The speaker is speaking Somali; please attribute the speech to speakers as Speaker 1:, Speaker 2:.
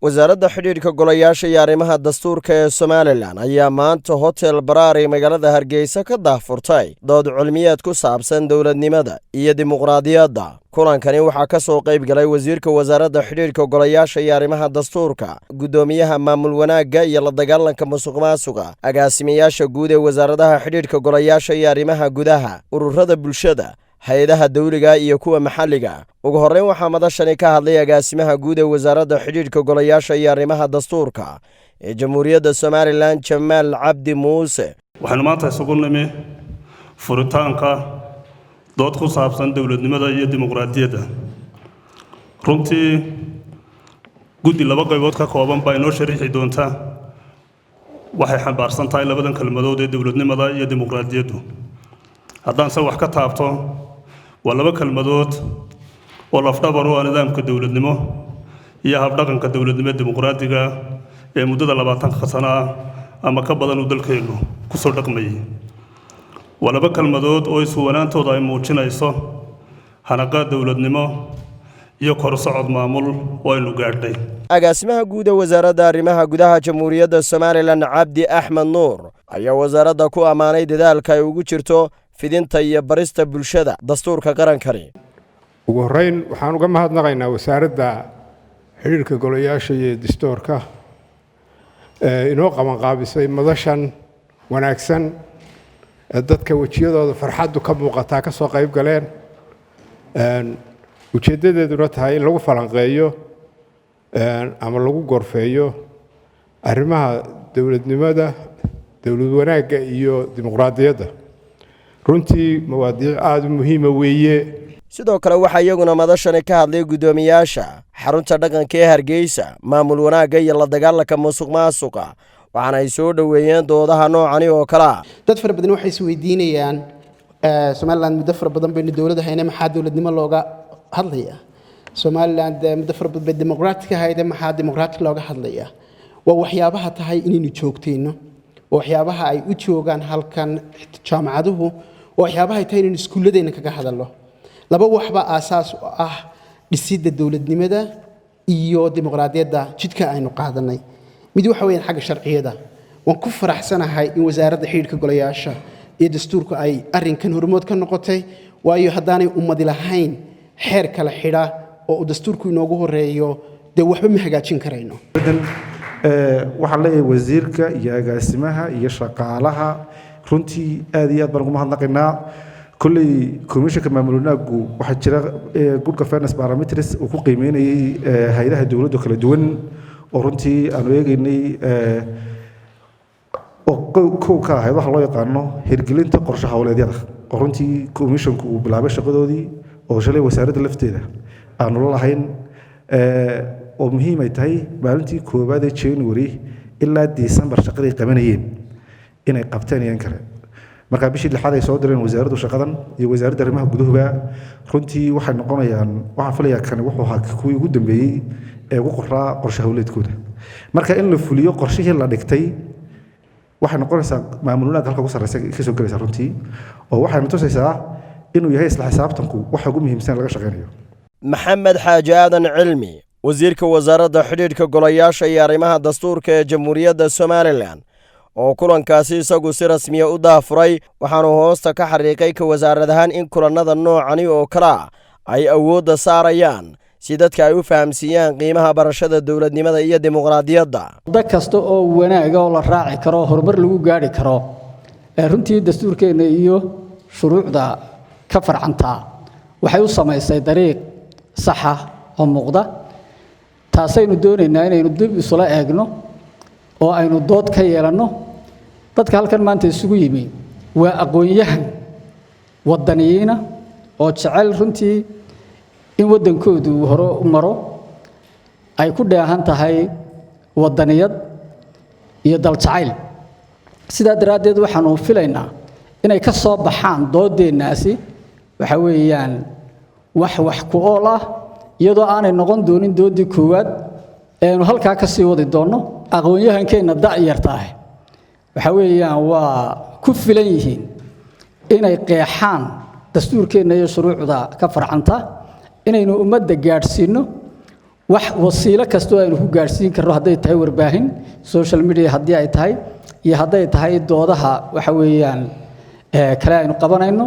Speaker 1: wasaaradda xidhiidhka golayaasha iyo arrimaha dastuurka ee Somaliland ayaa maanta Hotel Baraari magaalada Hargeysa ka daahfurtay dood cilmiyeed ku saabsan dowladnimada iyo dimuqraadiyadda. kulankani waxaa ka soo qayb galay wasiirka wasaaradda xidhiidhka golayaasha iyo arrimaha dastuurka, gudoomiyaha maamul wanaagga iyo la dagaalanka musuqmaasuqa, agaasimayaasha guud ee wasaaradaha xidhiidhka golayaasha iyo arrimaha gudaha, ururada bulshada, hay'adaha dawliga iyo kuwa maxalliga. ugu horreyn waxaa madashani ka hadlay agaasimaha guud ee wasaaradda xidhiidhka golayaasha iyo arrimaha dastuurka ee Jamhuuriyadda Somaliland Jamaal Cabdi Muuse.
Speaker 2: waxaanu maanta isugu nimi furitaanka dood ku saabsan dowladnimada iyo dimuqraadiyadda. runtii guddi laba qaybood ka kooban baa inoo sharixi doonta waxay xambaarsan tahay labadan kelmadood ee dowladnimada iyo dimuqraadiyaddu. haddaan se wax ka taabto waa laba kelmadood oo lafdhabar u ah nidaamka dowladnimo iyo habdhaqanka dowladnimo dimuqraadiga ee muddada 20 sano ah ama ka badan uu dalkeenu ku soo dhaqmayay. waa laba kelmadood oo isu wanaantooda ay muujinayso hanaqaad dowladnimo iyo kor socod maamul oo aynu gaadhnay.
Speaker 1: agaasimaha guud ee wasaaradda arrimaha gudaha Jamhuuriyadda Somaliland Cabdi Axmed Nuur ayaa wasaaradda ku amaanay dadaalka ay ugu jirto fidinta iyo barista bulshada dastuurka qarankani.
Speaker 3: ugu horeyn waxaan uga mahadnaqaynaa wasaaradda xiriirka golayaasha iyo dastuurka inoo qaban qaabisay madashan wanaagsan dadka wajiyadooda farxaddu ka muuqataa ka soo qayb galeen ujeedadeeduna tahay in lagu falanqeeyo ama lagu gorfeeyo arrimaha dowladnimada, dowlad wanaagga iyo dimuqraadiyadda. runtii mawaadiic aad u muhiim weeye.
Speaker 1: sidoo kale waxaa iyaguna madashani ka hadlay gudoomiyaasha xarunta dhaqanka ee Hargeysa, maamul wanaagga iyo la dagaalanka musuqmaasuqa, waxaana ay soo dhaweeyeen doodaha noocani oo kala.
Speaker 4: dad fara badan waxay is weydiinayaan Somaliland muddo fara badan bay dowladda hayna maxaa dowladnimo looga hadlayaa. Somaliland muddo fara badan bay dimuqraadiyad hayna maxaa dimuqraadiyad looga hadlayaa. waa waxyaabaha tahay inaynu joogteenno, waxyaabaha ay u joogaan halkan jaamacaduhu, waxyaabaha ay tahay inaynu iskuulladeena kaga hadalno. laba waxba aasaas u ah dhisidda dowladnimada iyo dimuqraadiyadda jidka aynu qaadanay. mid waxa weeyaan xagga sharciyada. waan ku faraxsanahay in wasaaradda xiriirka golayaasha iyo dastuurku ay arrinkan hormood ka noqotay, waayo haddaanay ummadi lahayn xeer kala xidha oo uu dastuurku inoogu horeeyo dee waxba ma hagaajin karayno.
Speaker 5: waxaan leeyahay wasiirka iyo agaasimaha iyo shaqaalaha runtii aad iyo aad baan ugu mahadnaqaynaa. kulley komishanka maamul wanaaggu waxaa jira good governance parameters uu ku qiimeynayay hay'adaha dowladda kala duwan oo runtii aanu eegaynay oo kow ka ahayd waxa loo yaqaano hirgelinta qorshe hawleedyada oo runtii komishanku uu bilaabay shaqadoodii oo shalay wasaaradda lafteeda aanu la lahayn oo muhiim ay tahay maalintii 1 January ilaa December shaqadii qabanayeen inay qabtaan yaan kale. marka bishii 6 ay soo direen wasaaraddu shaqadan iyo wasaaradda arrimaha gudaha runtii waxay noqonayaan waxaan filayaa kan wuxuu ahaa kuwii ugu dambeeyay ee ugu qoraa qorshe hawleedkooda. marka in la fuliyo qorshihii la dhigtay waxay noqonaysaa maamul wanaag halka ugu sarreeya ka soo galaysa runtii oo waxay tusaysaa inuu yahay isla xisaabtanku waxa ugu muhiimsan laga shaqeynayo.
Speaker 1: maxamed xaaji aadan cilmi, wasiirka wasaaradda xidhiidhka golayaasha iyo arrimaha dastuurka ee Jamhuuriyadda Somaliland oo kulankaasi isagu si rasmi ah u daafuray, waxaanu hoosta ka xariiqay ka wasaaradahan in kulanada noocani oo kala ay awoodda saarayaan si dadka ay u fahamsiiyaan qiimaha barashada dowladnimada iyo dimuqraadiyadda.
Speaker 6: dad kasta oo wanaag oo la raaci karo horumar lagu gaari karo runtii dastuurkeena iyo shuruucda ka farcanta waxay u samaysay dariiq sax ah oo muuqda. taasaynu doonaynaa inaynu dib isula eegno oo aynu dood ka yeelanno. dadka halkan maanta isugu yimi waa aqoon-yahan wadaniyiina oo jecel runtii in waddankoodu hore u maro, ay ku dheehan tahay wadaniyad iyo dal jacayl. sidaa daraaddeed waxaanu filaynaa inay ka soo baxaan doodeennaasi waxa weeyaan wax ku ool ah, iyadoo aanay noqon doonin doodii koowaad eenu halkaa ka sii wadi doonno. aqoon-yahankeenna da'yartaah waxa weeyaan waa ku filan yihiin inay qeexaan dastuurkeenna iyo shuruucda ka farcanta inaynu ummadda gaadhsiino wax wasiilo kastoo aynu ku gaarsiin karno hadday tahay warbaahin social media haddii ay tahay iyo hadday tahay doodaha waxa weeyaan kale aynu qabanayno